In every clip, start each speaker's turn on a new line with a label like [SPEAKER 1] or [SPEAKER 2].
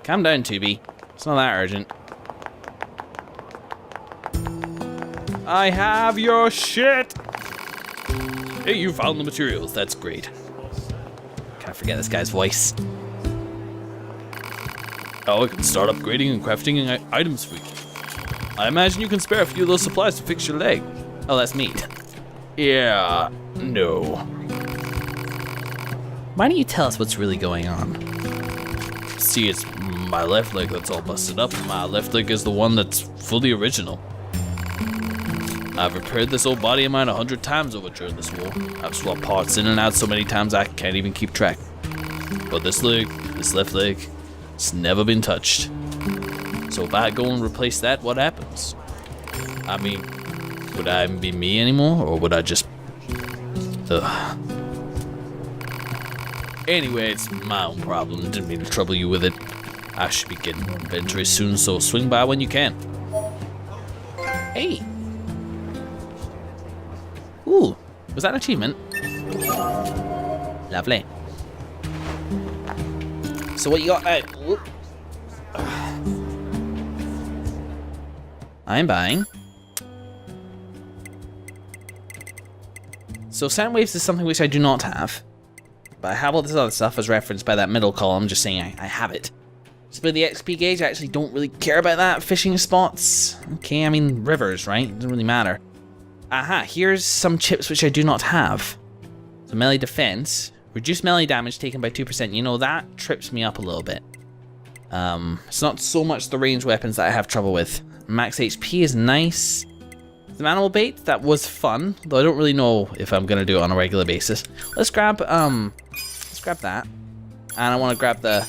[SPEAKER 1] Calm down, 2B. It's not that urgent. I have your shit! Hey, you found the materials. That's great. Can't forget this guy's voice. Oh, I can start upgrading and crafting items for you. I imagine you can spare a few of those supplies to fix your leg. Oh, that's neat. Yeah, no. Why don't you tell us what's really going on? See, it's my left leg that's all busted up. My left leg is the one that's fully original. I've repaired this old body of mine 100 times over during this war. I've swapped parts in and out so many times I can't even keep track. But this leg, this left leg, it's never been touched. So if I go and replace that, what happens? I mean, would I be me anymore, or would I just... Ugh. Anyway, it's my own problem. Didn't mean to trouble you with it. I should be getting more inventory soon, so swing by when you can. Hey! Ooh, was that an achievement? Lovely. So what you got now? Whoop. I'm buying. So sound waves is something which I do not have. But I have all this other stuff as referenced by that middle column, just saying I have it. Split the XP gauge, I actually don't really care about that. Fishing spots. Okay, I mean rivers, right? It doesn't really matter. Aha, here's some chips which I do not have. So melee defense. Reduce melee damage taken by 2%. You know, that trips me up a little bit. It's not so much the ranged weapons that I have trouble with. Max HP is nice. The animal bait, that was fun, though I don't really know if I'm gonna do it on a regular basis. Let's grab that. And I wanna grab the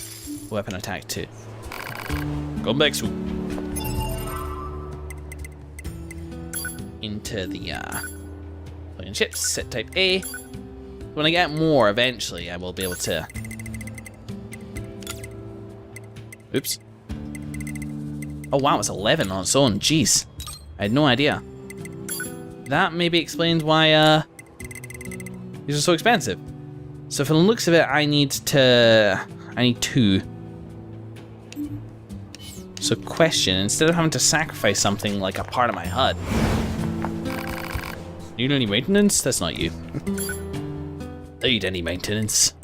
[SPEAKER 1] weapon attack too. Come back soon. Into the plug-in chips, set type A. When I get more, eventually I will be able to... Oops. Oh wow, it's 11 on its own, jeez. I had no idea. That maybe explains why these are so expensive. So from the looks of it, I need 2. So question, instead of having to sacrifice something like a part of my HUD, need any maintenance? That's not you. Need any maintenance?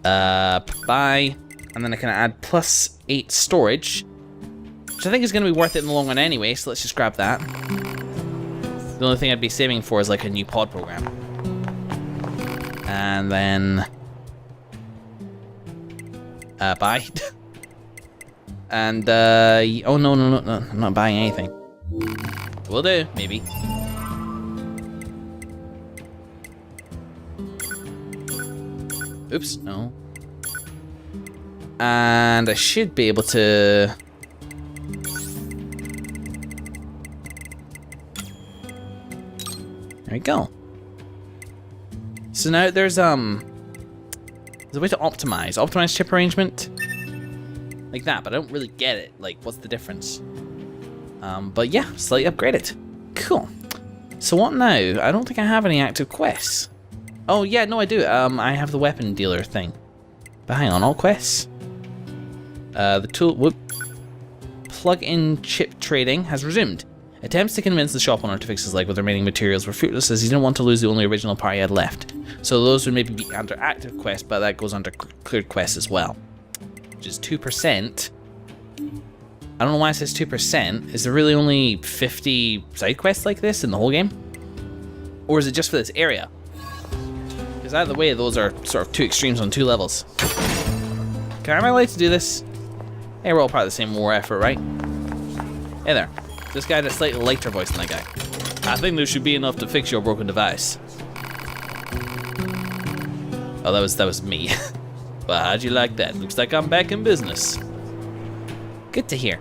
[SPEAKER 1] Buy, and then I can add +8 storage, which I think is going to be worth it in the long run anyway, so let's just grab that. The only thing I'd be saving for is like a new pod program. And then... buy. And, oh no, I'm not buying anything. Will do, maybe. Oops, no. And I should be able to... There we go. So now there's a way to optimize chip arrangement. Like that, but I don't really get it. Like, what's the difference? But yeah, slightly upgrade it. Cool. So what now? I don't think I have any active quests. Oh yeah, no I do. I have the weapon dealer thing. But hang on, all quests. The tool, whoop. Plug-in chip trading has resumed. Attempts to convince the shop owner to fix his leg with remaining materials were fruitless as he didn't want to lose the only original part he had left. So those would maybe be under active quest, but that goes under cleared quest as well. Which is 2%. I don't know why it says 2%. Is there really only 50 side quests like this in the whole game? Or is it just for this area? Because either way, those are sort of two extremes on 2 levels. Am I allowed to do this? Hey, we're all part of the same war effort, right? Hey there. This guy had a slightly lighter voice than that guy. I think this should be enough to fix your broken device. Oh, that was me. Well, how'd you like that? Looks like I'm back in business. Good to hear.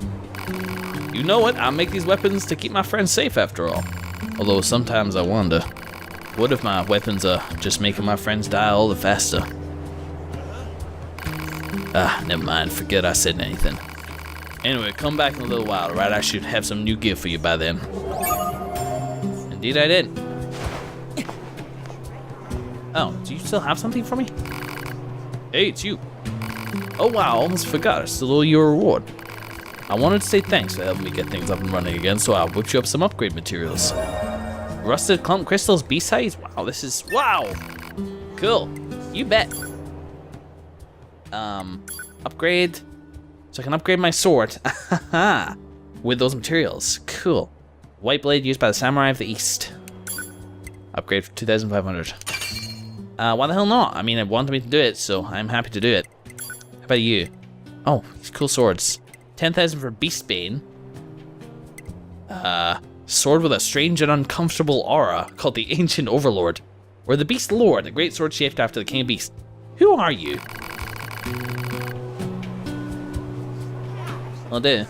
[SPEAKER 1] You know what? I make these weapons to keep my friends safe after all. Although sometimes I wonder, what if my weapons are just making my friends die all the faster? Ah, never mind. Forget I said anything. Anyway, come back in a little while, right? I should have some new gear for you by then. Indeed I did. Oh, do you still have something for me? Hey, it's you. Oh wow, almost forgot. It's still your reward. I wanted to say thanks for helping me get things up and running again, so I'll whip you up some upgrade materials. Rusted clump crystals, B-sides? Wow, this is... Wow! Cool. You bet. Upgrade. So I can upgrade my sword. With those materials. Cool. White blade used by the samurai of the east. Upgrade for 2,500. Why the hell not? I mean, it wanted me to do it, so I'm happy to do it. How about you? Oh, these cool swords. 10,000 for Beastbane. Sword with a strange and uncomfortable aura called the Ancient Overlord. Or the Beast Lord, the great sword shaped after the King of Beasts. Who are you? Will do.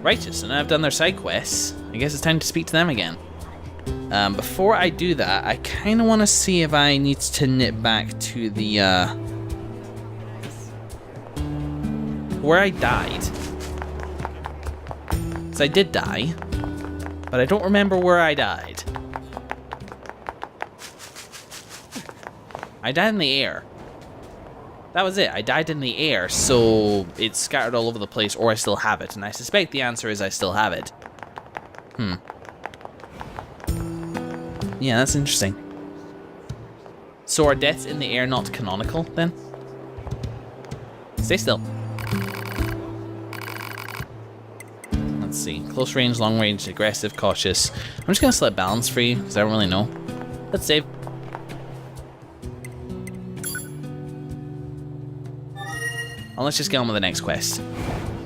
[SPEAKER 1] Righteous, and I've done their side quests. I guess it's time to speak to them again. Before I do that, I kind of want to see if I need to nip back to the, where I died. Because I did die, but I don't remember where I died. I died in the air. That was it. I died in the air, so it's scattered all over the place, or I still have it. And I suspect the answer is I still have it. Yeah, that's interesting. So are deaths in the air not canonical, then? Stay still. Let's see. Close range, long range, aggressive, cautious. I'm just gonna select balance free, because I don't really know. Let's save. Well, let's just get on with the next quest.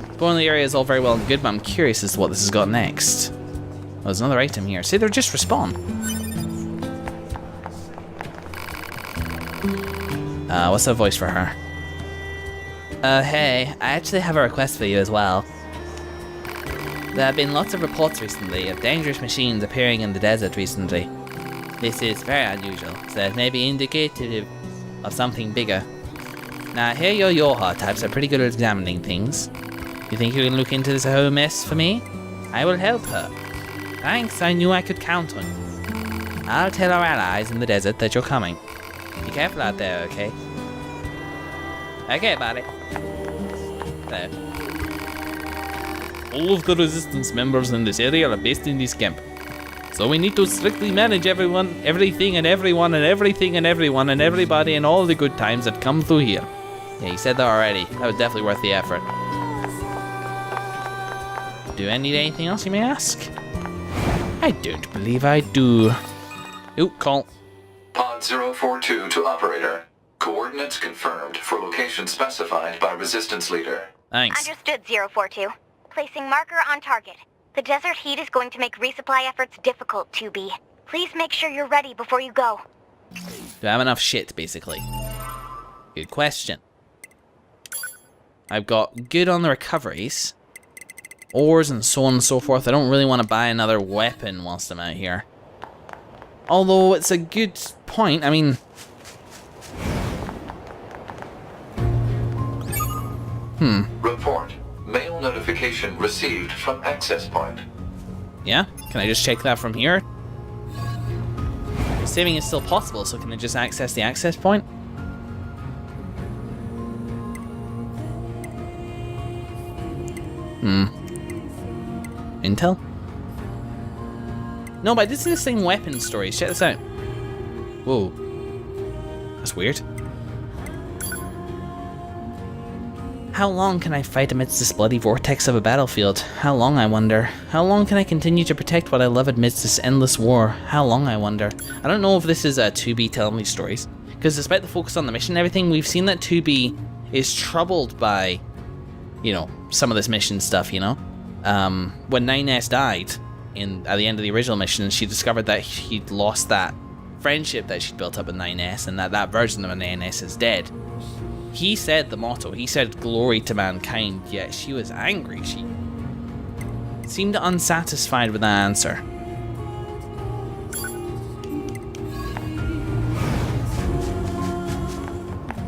[SPEAKER 1] Exploring the area is all very well and good, but I'm curious as to what this has got next. Oh, there's another item here. See, they're just respawn. What's that voice for her? Hey, I actually have a request for you as well. There have been lots of reports recently of dangerous machines appearing in the desert recently. This is very unusual, so it may be indicative of something bigger. Now, I hear your Yoha types are pretty good at examining things. You think you can look into this whole mess for me? I will help her. Thanks, I knew I could count on you. I'll tell our allies in the desert that you're coming. Be careful out there, okay? Okay, buddy. There. All of the resistance members in this area are based in this camp. So we need to strictly manage everyone, everything and everyone and everything and everyone and everybody and all the good times that come through here. Yeah, you said that already. That was definitely worth the effort. Do I need anything else, you may ask? I don't believe I do. Ooh, call.
[SPEAKER 2] Pod 042 to operator. Coordinates confirmed for location specified by resistance leader.
[SPEAKER 1] Thanks.
[SPEAKER 3] Understood, 042. Placing marker on target. The desert heat is going to make resupply efforts difficult, 2B. Please make sure you're ready before you go.
[SPEAKER 1] Do I have enough shit, basically? Good question. I've got good on the recoveries. Ores and so on and so forth. I don't really want to buy another weapon whilst I'm out here. Although it's a good point. I mean...
[SPEAKER 2] Report. Mail notification received from access point.
[SPEAKER 1] Yeah? Can I just check that from here? Saving is still possible, so can I just access the access point? Intel? No, but I did see this thing weapon stories. Check this out. Whoa. That's weird. How long can I fight amidst this bloody vortex of a battlefield? How long, I wonder? How long can I continue to protect what I love amidst this endless war? How long, I wonder? I don't know if this is 2B telling these stories, because despite the focus on the mission and everything, we've seen that 2B is troubled by, you know, some of this mission stuff, you know? When 9S died at the end of the original mission, she discovered that he'd lost that friendship that she'd built up with 9S, and that version of 9S is dead. He said the motto, he said glory to mankind, yet she was angry. She seemed unsatisfied with that answer.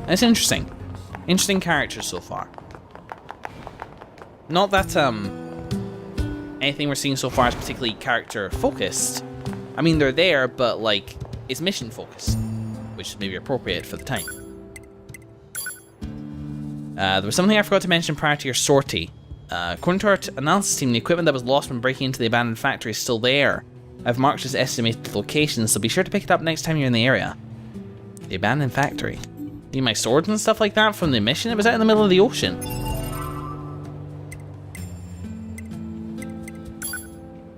[SPEAKER 1] That's interesting. Interesting characters so far. Not that anything we're seeing so far is particularly character focused. I mean, they're there, but like, it's mission focused. which is maybe appropriate for the time. There was something I forgot to mention prior to your sortie. According to our analysis team, the equipment that was lost when breaking into the abandoned factory is still there. I've marked its estimated location, so be sure to pick it up next time you're in the area. The abandoned factory. Need my swords and stuff like that from the mission? It was out in the middle of the ocean.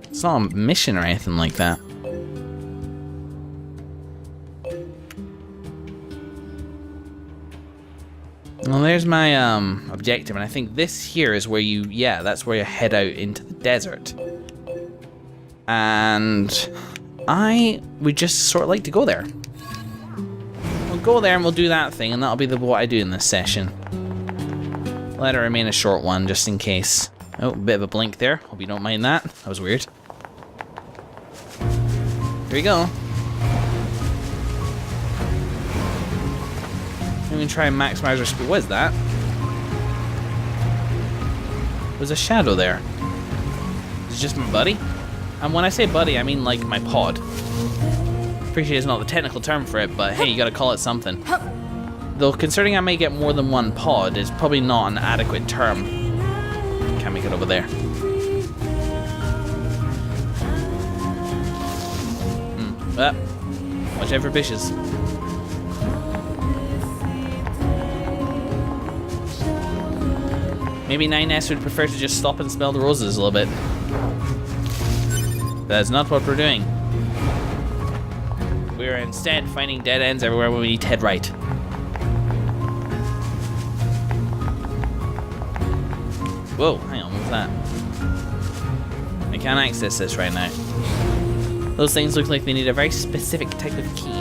[SPEAKER 1] It's not a mission or anything like that. Well, there's my objective, and I think this here is where you, yeah, that's where you head out into the desert. And I would just sort of like to go there. We'll go there and we'll do that thing, and that'll be what I do in this session. Let it remain a short one, just in case. Oh, a bit of a blink there. Hope you don't mind that. That was weird. Here we go. I'm gonna try and maximize our speed. What is that? There's a shadow there. Is it just my buddy? And when I say buddy, I mean like my pod. Appreciate it's not the technical term for it, but hey, you gotta call it something. Though considering I may get more than one pod, it's probably not an adequate term. Can't make it over there. Watch out for fishes. Maybe 9S would prefer to just stop and smell the roses a little bit. That's not what we're doing. We're instead finding dead ends everywhere when we need to head right. Whoa, hang on, what's that? I can't access this right now. Those things look like they need a very specific type of key.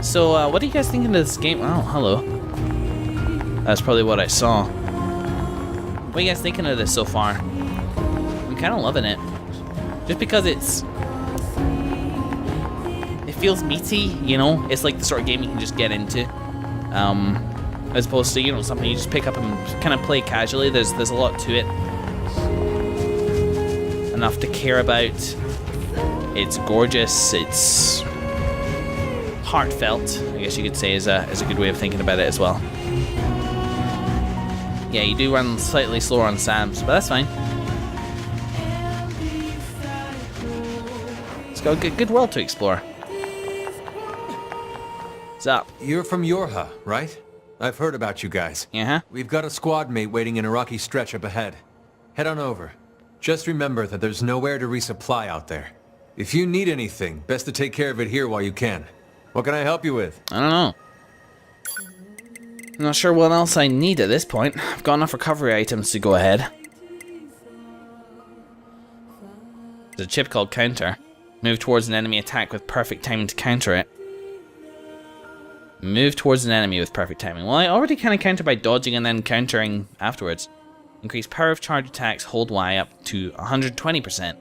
[SPEAKER 1] So, what are you guys thinking of this game? Oh, hello. That's probably what I saw. What are you guys thinking of this so far? I'm kind of loving it. Just because it feels meaty, you know? It's like the sort of game you can just get into. As opposed to, you know, something you just pick up and kind of play casually. There's a lot to it. Enough to care about. It's gorgeous. It's heartfelt, I guess you could say, is a good way of thinking about it as well. Yeah, you do run slightly slower on Sam's, but that's fine. It's got a good world to explore. What's up?
[SPEAKER 4] You're from Yorha, right? I've heard about you guys.
[SPEAKER 1] Yeah?
[SPEAKER 4] We've got a squad mate waiting in a rocky stretch up ahead. Head on over. Just remember that there's nowhere to resupply out there. If you need anything, best to take care of it here while you can. What can I help you with?
[SPEAKER 1] I don't know. I'm not sure what else I need at this point. I've got enough recovery items to go ahead. There's a chip called Counter. Move towards an enemy attack with perfect timing to counter it. Move towards an enemy with perfect timing. Well, I already kind of counter by dodging and then countering afterwards. Increase power of charge attacks, hold Y up to 120%.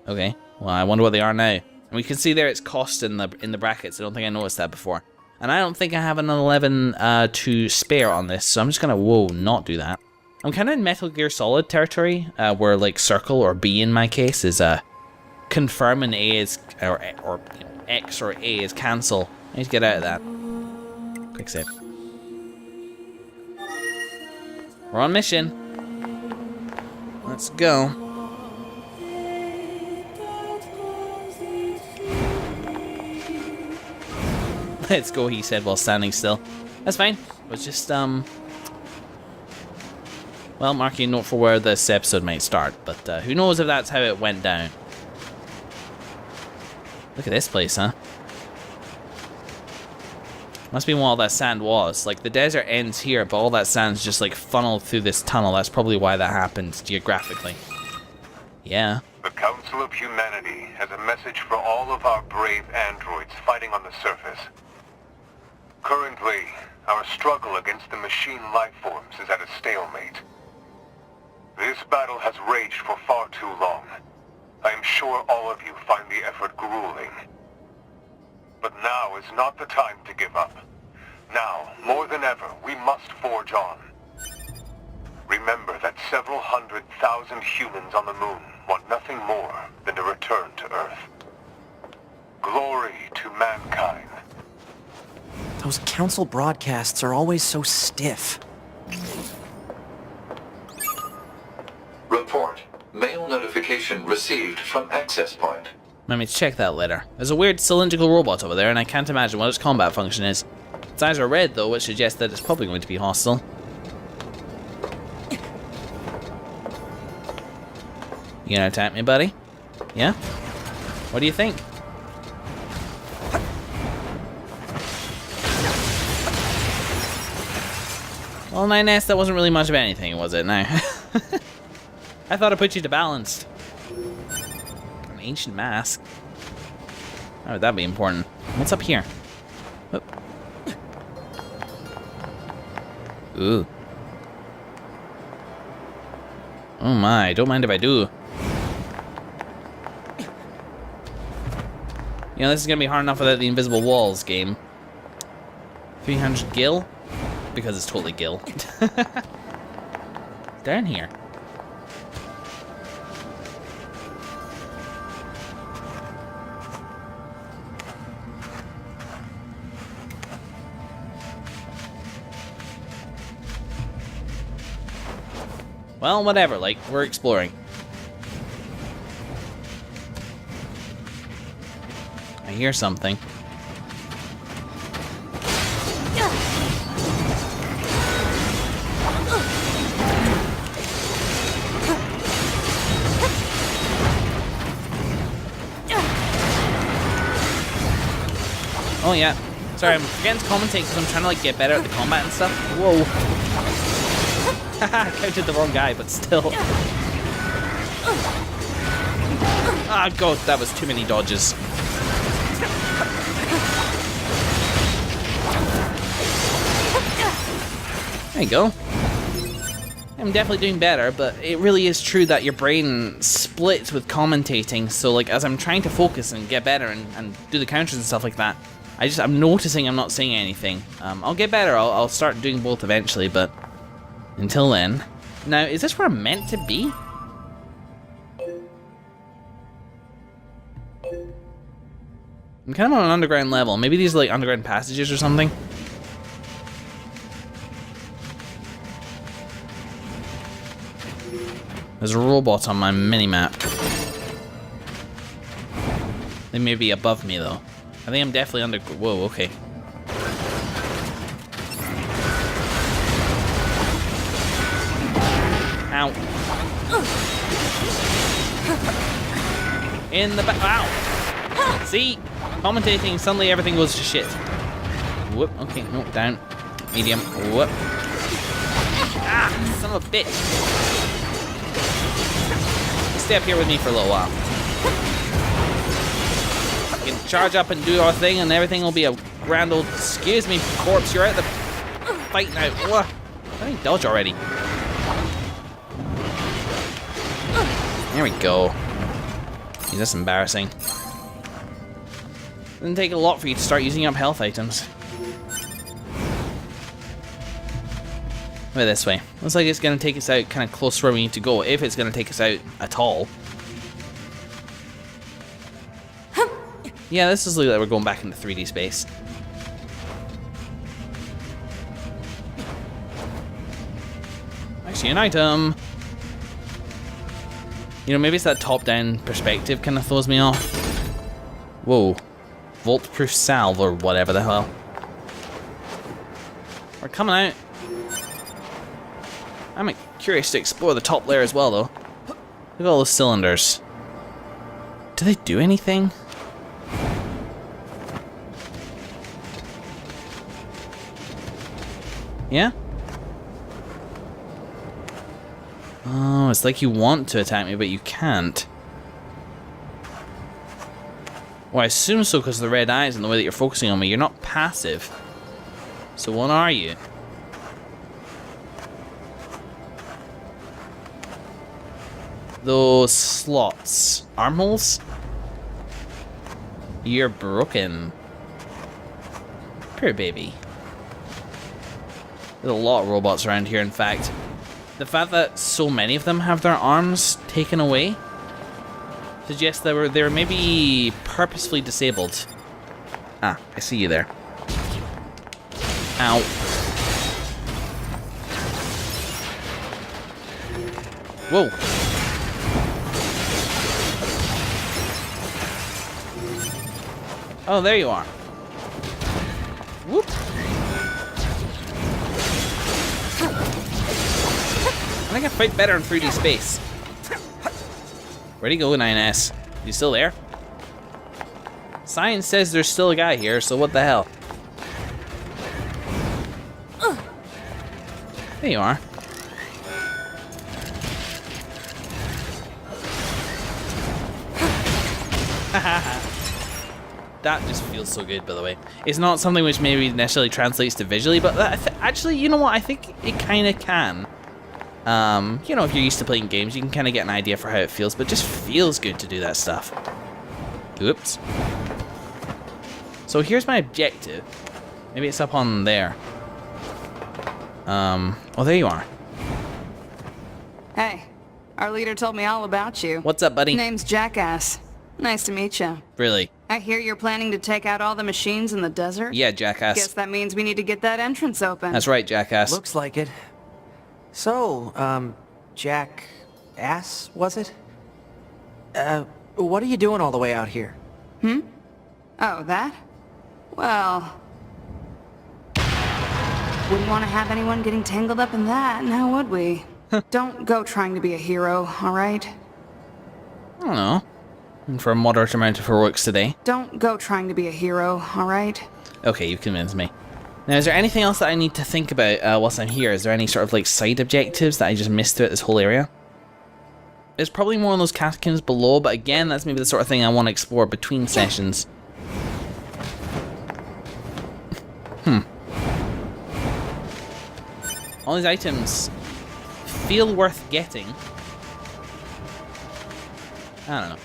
[SPEAKER 1] Okay, well, I wonder what they are now. And we can see there it's cost in the brackets. I don't think I noticed that before. And I don't think I have an 11 to spare on this, so I'm just gonna, not do that. I'm kind of in Metal Gear Solid territory, where like circle or B in my case is confirm and A is, or you know, X or A is cancel. I need to get out of that. Quick save. We're on mission. Let's go. Let's go, he said while standing still. That's fine. It was just, well, marking a note for where this episode might start, but who knows if that's how it went down. Look at this place, huh? Must be what all that sand was. Like, the desert ends here, but all that sand's just, like, funneled through this tunnel. That's probably why that happened, geographically. Yeah.
[SPEAKER 5] The Council of Humanity has a message for all of our brave androids fighting on the surface. Currently, our struggle against the machine lifeforms is at a stalemate. This battle has raged for far too long. I am sure all of you find the effort grueling. But now is not the time to give up. Now, more than ever, we must forge on. Remember that several 100,000 humans on the moon want nothing more than to return to Earth. Glory to mankind.
[SPEAKER 6] Those council broadcasts are always so stiff.
[SPEAKER 2] Report. Mail notification received from access point.
[SPEAKER 1] Let me check that later. There's a weird cylindrical robot over there, and I can't imagine what its combat function is. Its eyes are red, though, which suggests that it's probably going to be hostile. You gonna attack me, buddy? Yeah? What do you think? Well, 9S, that wasn't really much of anything, was it? No. I thought I put you to balanced. An ancient mask. How would that be important? What's up here? Whoop. Ooh. Oh my, don't mind if I do. You know, this is gonna be hard enough without the invisible walls game. 300 gil? Because it's totally gil. Down here. Well, whatever, like, we're exploring. I hear something. Oh yeah. Sorry, I'm forgetting to commentate because I'm trying to like get better at the combat and stuff. Whoa. Haha, counted the wrong guy, but still. Ah, God, that was too many dodges. There you go. I'm definitely doing better, but it really is true that your brain splits with commentating, so like as I'm trying to focus and get better and do the counters and stuff like that, I'm noticing I'm not saying anything. I'll get better, I'll start doing both eventually, but until then. Now, is this where I'm meant to be? I'm kind of on an underground level. Maybe these are like underground passages or something. There's a robot on my mini-map. They may be above me though. I think I'm definitely under... Whoa, okay. Ow. In the back. Ow! See? Commentating, suddenly everything goes to shit. Whoop, okay, no, down. Medium. Whoop. Ah, son of a bitch. Stay up here with me for a little while. You can charge up and do our thing and everything will be a grand old... Excuse me, corpse, you're out the fight now. What? I didn't dodge already. There we go. Gee, that's embarrassing. Doesn't take a lot for you to start using up health items. Wait, this way. Looks like it's going to take us out kind of close to where we need to go, if it's going to take us out at all. Yeah, this is like we're going back into 3D space. I see an item. You know, maybe it's that top-down perspective kind of throws me off. Whoa. Vault-proof salve or whatever the hell. We're coming out. I'm curious to explore the top layer as well, though. Look at all those cylinders. Do they do anything? Yeah? Oh, it's like you want to attack me, but you can't. Well, I assume so because of the red eyes and the way that you're focusing on me. You're not passive. So what are you? Those slots. Armholes? You're broken. Poor baby. There's a lot of robots around here, in fact. The fact that so many of them have their arms taken away suggests they were maybe purposefully disabled. Ah, I see you there. Ow. Whoa. Oh, there you are. Whoop. I think I fight better in 3D space. Where'd he go, 9S? You still there? Science says there's still a guy here, so what the hell? There you are. That just feels so good, by the way. It's not something which maybe necessarily translates to visually, but actually, you know what? I think it kind of can. You know, if you're used to playing games, you can kind of get an idea for how it feels, but it just feels good to do that stuff. Oops. So here's my objective. Maybe it's up on there. Oh, there you are.
[SPEAKER 7] Hey, our leader told me all about you.
[SPEAKER 1] What's up, buddy?
[SPEAKER 7] Name's Jackass. Nice to meet you.
[SPEAKER 1] Really?
[SPEAKER 7] I hear you're planning to take out all the machines in the desert?
[SPEAKER 1] Yeah, Jackass.
[SPEAKER 7] Guess that means we need to get that entrance open.
[SPEAKER 1] That's right, Jackass.
[SPEAKER 6] Looks like it. So, Jackass, was it? What are you doing all the way out here?
[SPEAKER 7] Oh, that? Well... wouldn't want to have anyone getting tangled up in that, now would we? Don't go trying to be a hero, alright?
[SPEAKER 1] I don't know. For a moderate amount of heroics today.
[SPEAKER 7] Don't go trying to be a hero, alright?
[SPEAKER 1] Okay, you've convinced me. Now, is there anything else that I need to think about whilst I'm here? Is there any sort of like side objectives that I just missed throughout this whole area? There's probably more on those catacombs below, but again, that's maybe the sort of thing I want to explore between sessions. All these items feel worth getting. I don't know.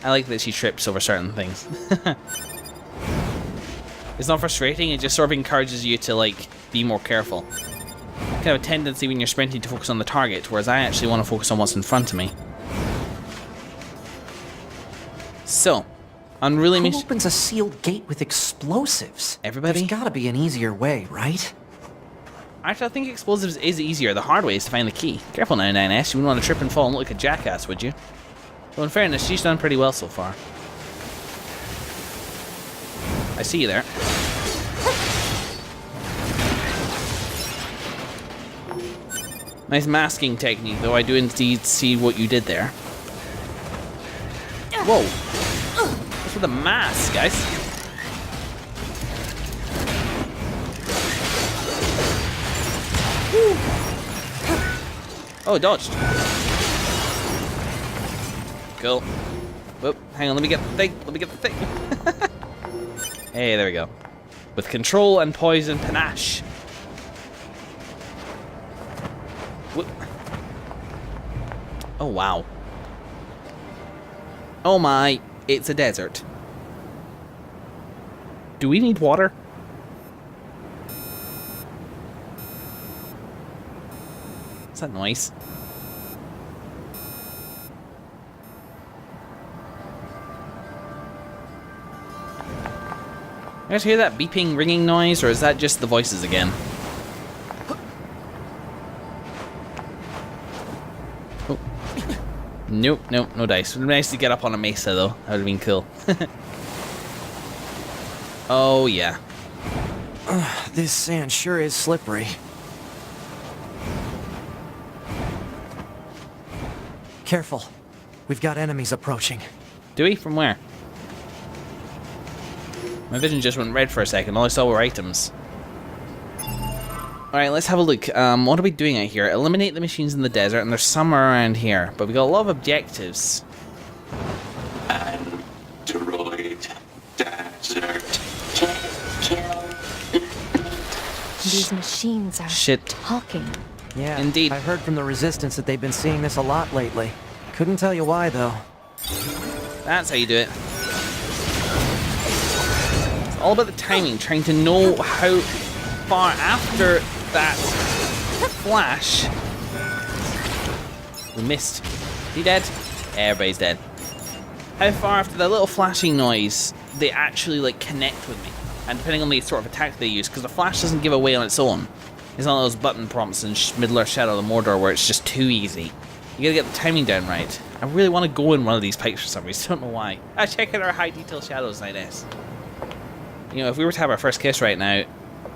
[SPEAKER 1] I like that she trips over certain things. It's not frustrating, it just sort of encourages you to, like, be more careful. Kind of a tendency when you're sprinting to focus on the target, whereas I actually want to focus on what's in front of me. So, unruly
[SPEAKER 6] Who opens a sealed gate with explosives?
[SPEAKER 1] Everybody?
[SPEAKER 6] There's gotta be an easier way, right?
[SPEAKER 1] Actually, I think explosives is easier. The hard way is to find the key. Careful now, 9S. You wouldn't want to trip and fall and look like a jackass, would you? Well, in fairness, she's done pretty well so far. I see you there. Nice masking technique, though. I do indeed see what you did there. Whoa. What's with the mask, guys? Oh, dodged. Cool. Whoop, hang on, let me get the thing. Let me get the thing. Hey, there we go. With control and poison panache. Whoop. Oh, wow. Oh my, it's a desert. Do we need water? What's that noise? You guys hear that beeping, ringing noise, or is that just the voices again? Oh. Nope, nope, no dice. It would be nice to get up on a mesa, though. That would have been cool. Oh, yeah.
[SPEAKER 6] This sand sure is slippery. Careful. We've got enemies approaching.
[SPEAKER 1] Do we? From where? My vision just went red for a second. All I saw were items. Alright, let's have a look. What are we doing out here? Eliminate the machines in the desert, and there's some around here. But we got a lot of objectives.
[SPEAKER 2] Android desert.
[SPEAKER 8] These machines are
[SPEAKER 1] Shit.
[SPEAKER 8] talking.
[SPEAKER 6] Yeah,
[SPEAKER 1] Indeed.
[SPEAKER 6] I've heard from the Resistance that they've been seeing this a lot lately. Couldn't tell you why, though.
[SPEAKER 1] That's how you do it. It's all about the timing, trying to know how far after that flash... We missed. Is he dead? Everybody's dead. How far after that little flashing noise they actually like connect with me? And depending on the sort of attack they use, because the flash doesn't give away on its own. It's not those button prompts in Middle Earth Shadow of the Mordor where it's just too easy. You gotta get the timing down right. I really want to go in one of these pipes for some reason. Don't know why. Check out our high detail shadows, I guess. You know, if we were to have our first kiss right now,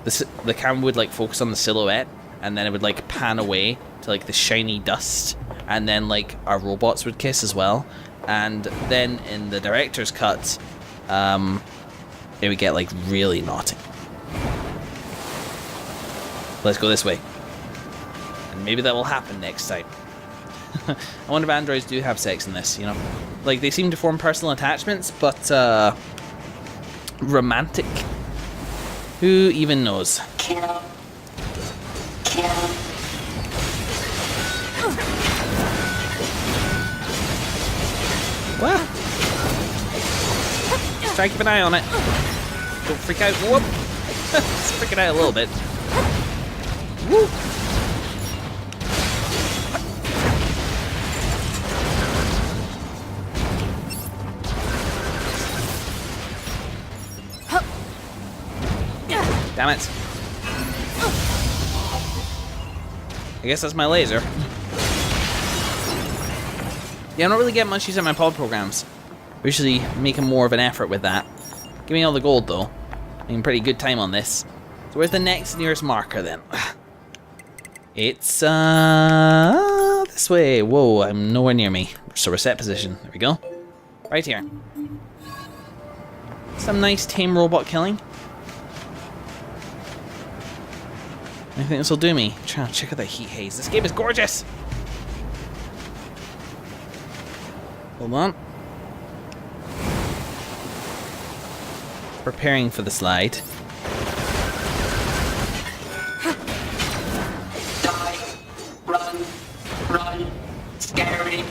[SPEAKER 1] the camera would like focus on the silhouette, and then it would like pan away to like the shiny dust, and then like our robots would kiss as well, and then in the director's cut, it would get like really naughty. Let's go this way, and maybe that will happen next time. I wonder if androids do have sex in this, you know? Like, they seem to form personal attachments, but, romantic? Who even knows?
[SPEAKER 3] Kill.
[SPEAKER 1] What? Just try to keep an eye on it. Don't freak out. Whoop! It's freaking out a little bit. Woo! Damn it. I guess that's my laser. Yeah, I don't really get much use out of my pod programs. We're usually making more of an effort with that. Give me all the gold, though. Making pretty good time on this. So where's the next nearest marker, then? It's, this way. Whoa, I'm nowhere near me. So reset position. There we go. Right here. Some nice tame robot killing. I think this will do me. I'm trying to check out the heat haze. This game is gorgeous! Hold on. Preparing for the slide.
[SPEAKER 9] Die. Run. Scary.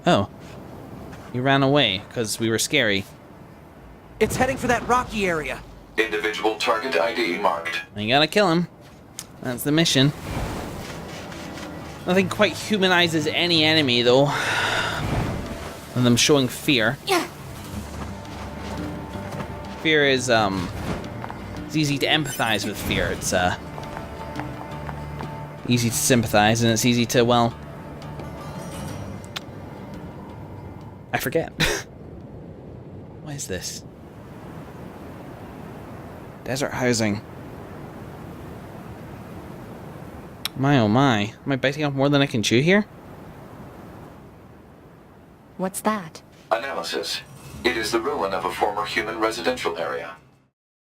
[SPEAKER 1] Oh. You ran away because we were scary.
[SPEAKER 6] It's heading for that rocky area.
[SPEAKER 2] Individual target ID marked.
[SPEAKER 1] You gotta kill him. That's the mission. Nothing quite humanizes any enemy, though, than them showing fear.
[SPEAKER 7] Yeah.
[SPEAKER 1] Fear is, it's easy to empathize with fear. It's, easy to sympathize, and it's easy to, well... I forget. What is this? Desert housing. My oh my. Am I biting off more than I can chew here?
[SPEAKER 8] What's that?
[SPEAKER 2] Analysis. It is the ruin of a former human residential area.